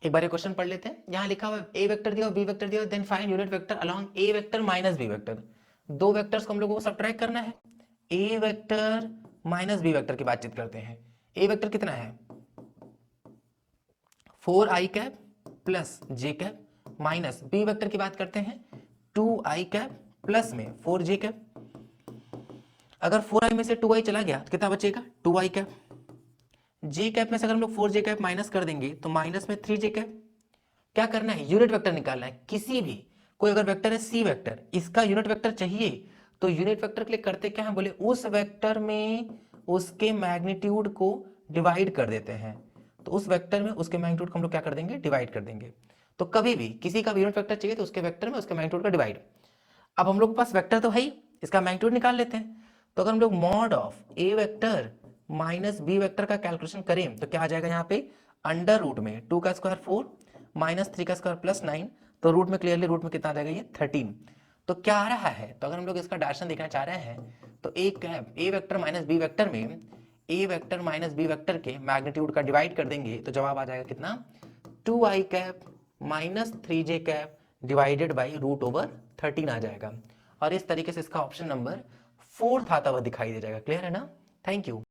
एक बार ये क्वेश्चन पढ़ लेते हैं। यहाँ लिखा हुआ ए वेक्टर दिया और बी वेक्टर दिया, then find unit vector along A vector minus B vector. दो वेक्टर्स को हम लोगों को सब्ट्रैक्ट करना है, A vector minus B vector की बातचीत करते हैं। ए वेक्टर कितना है 4i cap plus J cap, minus B vector की बात करते हैं 2i कैप प्लस में 4j कैप। अगर 4i में से 2i चला गया तो कितना बचेगा 2i कैप। जे कैप में से अगर हम लोग 4j कैप माइनस कर देंगे तो माइनस में 3j कैप। क्या करना है यूनिट वेक्टर निकालना है। किसी भी कोई अगर वेक्टर है सी वेक्टर, इसका यूनिट वेक्टर चाहिए तो यूनिट वेक्टर के लिए करते क्या है, बोले उस वेक्टर में उसके मैग्नीट्यूड को डिवाइड कर देते हैं। तो उस वेक्टर में उसके मैग्नीट्यूड को हम लोग क्या कर देंगे डिवाइड कर देंगे। तो कभी भी किसी का यूनिट वेक्टर चाहिए तो उसके वेक्टर में उसके मैग्नीट्यूड का डिवाइड। अब हम लोग के पास वेक्टर तो है ही, इसका मैग्नीट्यूड निकाल लेते हैं। तो अगर हम लोग mod of A vector minus B vector का कैलकुलेशन करें तो क्या आ जाएगा यहाँ पे अंडर रूट में 2 का स्क्वायर 4 माइनस 3 का स्क्वायर प्लस 9, तो रूट में क्लियरली रूट में कितना आ जाएगा ये 13। तो क्या आ रहा है, तो अगर हम लोग इसका डायरेक्शन देखना चाह रहे हैं तो A vector minus B vector में A vector minus B vector के मैग्नीट्यूड का डिवाइड कर देंगे तो जवाब आ जाएगा कितना 2i cap minus 3j cap divided by root over 13 आ जाएगा। और इस तरीके से इसका ऑप्शन नंबर 4 आता हुआ दिखाई दे जाएगा। क्लियर है ना? Thank you.